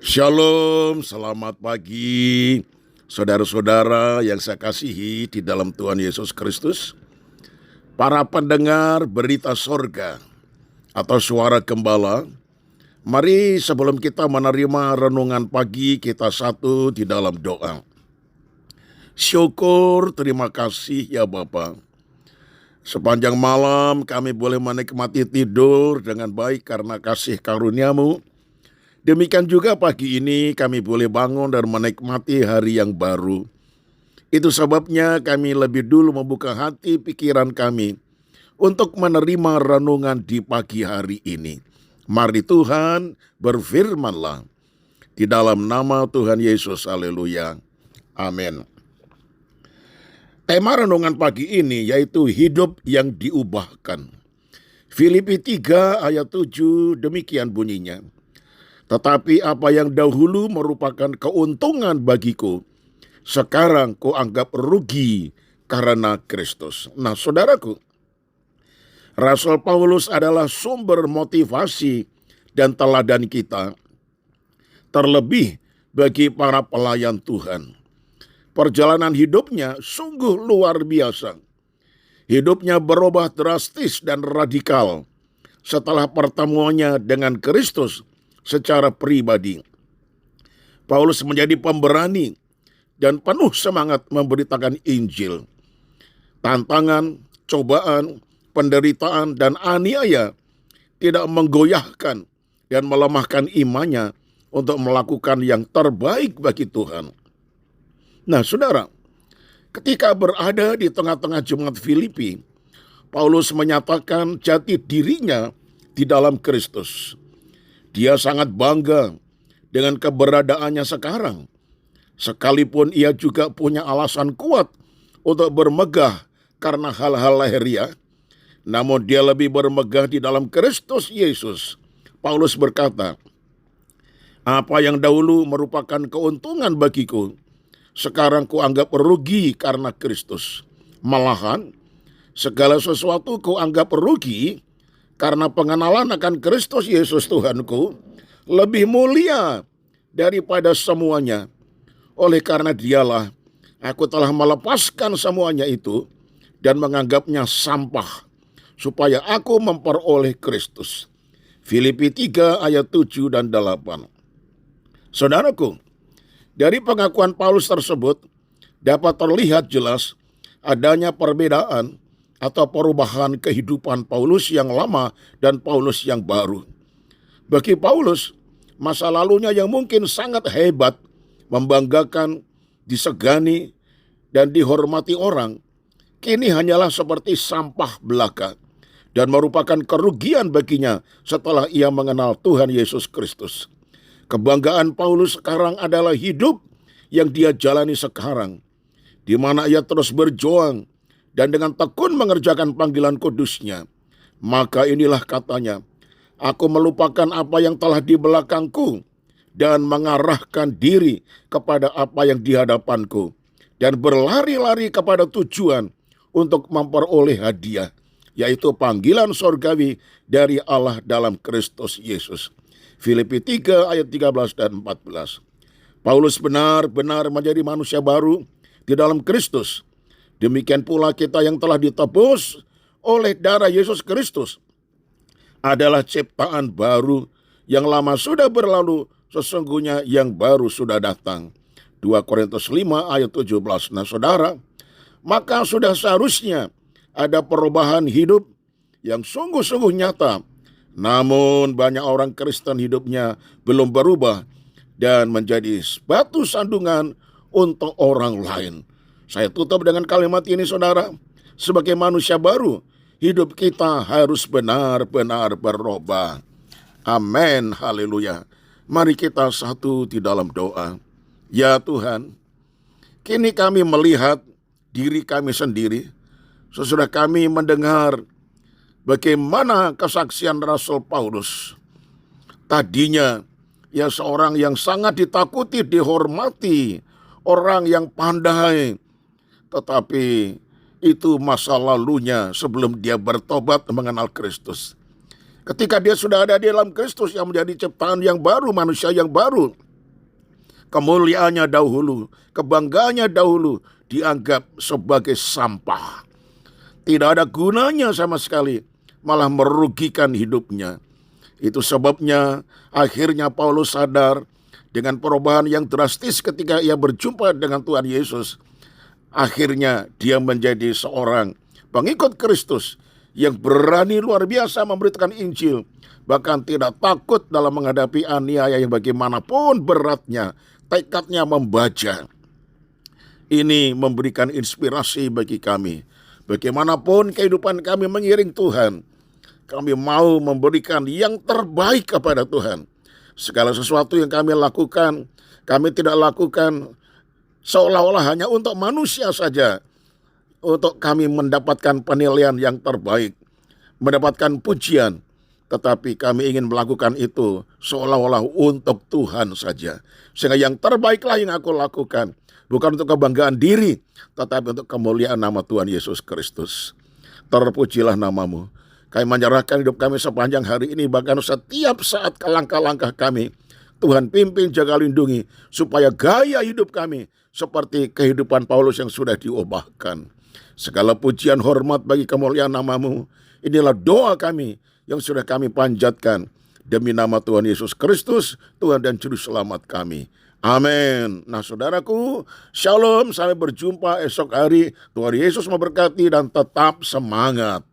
Shalom, selamat pagi saudara-saudara yang saya kasihi di dalam Tuhan Yesus Kristus. Para pendengar berita sorga atau suara gembala, mari sebelum kita menerima renungan pagi kita satu di dalam doa. Syukur, terima kasih ya Bapa. Sepanjang malam kami boleh menikmati tidur dengan baik karena kasih karunia-Mu. Demikian juga pagi ini kami boleh bangun dan menikmati hari yang baru. Itu sebabnya kami lebih dulu membuka hati pikiran kami untuk menerima renungan di pagi hari ini. Mari Tuhan berfirman-Lah di dalam nama Tuhan Yesus. Haleluya. Amin. Tema renungan pagi ini yaitu hidup yang diubahkan. Filipi 3 ayat 7 demikian bunyinya. Tetapi apa yang dahulu merupakan keuntungan bagiku, sekarang kuanggap rugi karena Kristus. Nah, saudaraku, Rasul Paulus adalah sumber motivasi dan teladan kita, terlebih bagi para pelayan Tuhan. Perjalanan hidupnya sungguh luar biasa. Hidupnya berubah drastis dan radikal setelah pertemuannya dengan Kristus secara pribadi. Paulus menjadi pemberani dan penuh semangat memberitakan Injil. Tantangan, cobaan, penderitaan, dan aniaya tidak menggoyahkan dan melemahkan imannya untuk melakukan yang terbaik bagi Tuhan. Nah, saudara, ketika berada di tengah-tengah jemaat Filipi, Paulus menyatakan jati dirinya di dalam Kristus. Dia sangat bangga dengan keberadaannya sekarang, sekalipun ia juga punya alasan kuat untuk bermegah karena hal-hal lahiriah, namun dia lebih bermegah di dalam Kristus Yesus. Paulus berkata, apa yang dahulu merupakan keuntungan bagiku, sekarang kuanggap rugi karena Kristus. Malahan, segala sesuatu kuanggap rugi karena pengenalan akan Kristus Yesus Tuhanku lebih mulia daripada semuanya. Oleh karena dialah aku telah melepaskan semuanya itu dan menganggapnya sampah supaya aku memperoleh Kristus. Filipi 3 ayat 7 dan 8. Saudaraku, dari pengakuan Paulus tersebut dapat terlihat jelas adanya perbedaan atau perubahan kehidupan Paulus yang lama dan Paulus yang baru. Bagi Paulus, masa lalunya yang mungkin sangat hebat, membanggakan, disegani, dan dihormati orang, kini hanyalah seperti sampah belaka dan merupakan kerugian baginya setelah ia mengenal Tuhan Yesus Kristus. Kebanggaan Paulus sekarang adalah hidup yang dia jalani sekarang, di mana ia terus berjuang dan dengan tekun mengerjakan panggilan kudusnya. Maka inilah katanya, aku melupakan apa yang telah di belakangku dan mengarahkan diri kepada apa yang di hadapanku dan berlari-lari kepada tujuan untuk memperoleh hadiah, yaitu panggilan sorgawi dari Allah dalam Kristus Yesus. Filipi 3 ayat 13 dan 14. Paulus benar-benar menjadi manusia baru di dalam Kristus. Demikian pula kita yang telah ditebus oleh darah Yesus Kristus adalah ciptaan baru, yang lama sudah berlalu, sesungguhnya yang baru sudah datang. 2 Korintus 5 ayat 17. Nah, saudara, maka sudah seharusnya ada perubahan hidup yang sungguh-sungguh nyata. Namun banyak orang Kristen hidupnya belum berubah dan menjadi batu sandungan untuk orang lain. Saya tutup dengan kalimat ini, saudara. Sebagai manusia baru, hidup kita harus benar-benar berubah. Amin, haleluya. Mari kita satu di dalam doa. Ya Tuhan, kini kami melihat diri kami sendiri. Sesudah kami mendengar bagaimana kesaksian Rasul Paulus. Tadinya, ia seorang yang sangat ditakuti, dihormati, orang yang pandai. Tetapi itu masa lalunya sebelum dia bertobat mengenal Kristus. Ketika dia sudah ada di dalam Kristus yang menjadi ciptaan yang baru, manusia yang baru, kemuliaannya dahulu, kebanggaannya dahulu dianggap sebagai sampah. Tidak ada gunanya sama sekali, malah merugikan hidupnya. Itu sebabnya akhirnya Paulus sadar dengan perubahan yang drastis ketika ia berjumpa dengan Tuhan Yesus. Akhirnya dia menjadi seorang pengikut Kristus yang berani luar biasa memberitakan Injil, bahkan tidak takut dalam menghadapi aniaya yang bagaimanapun beratnya, tekadnya membaca. Ini memberikan inspirasi bagi kami. Bagaimanapun kehidupan kami mengiring Tuhan, kami mau memberikan yang terbaik kepada Tuhan. Segala sesuatu yang kami lakukan, kami tidak lakukan seolah-olah hanya untuk manusia saja, untuk kami mendapatkan penilaian yang terbaik, mendapatkan pujian, tetapi kami ingin melakukan itu seolah-olah untuk Tuhan saja. Sehingga yang terbaiklah yang aku lakukan, bukan untuk kebanggaan diri, tetapi untuk kemuliaan nama Tuhan Yesus Kristus. Terpujilah namamu. Kami menyerahkan hidup kami sepanjang hari ini, bahkan setiap saat langkah-langkah kami, Tuhan pimpin, jaga, lindungi, supaya gaya hidup kami seperti kehidupan Paulus yang sudah diubahkan. Segala pujian hormat bagi kemuliaan namamu. Inilah doa kami yang sudah kami panjatkan demi nama Tuhan Yesus Kristus, Tuhan dan Juru Selamat kami. Amin. Nah saudaraku, shalom, sampai berjumpa esok hari. Tuhan Yesus memberkati dan tetap semangat.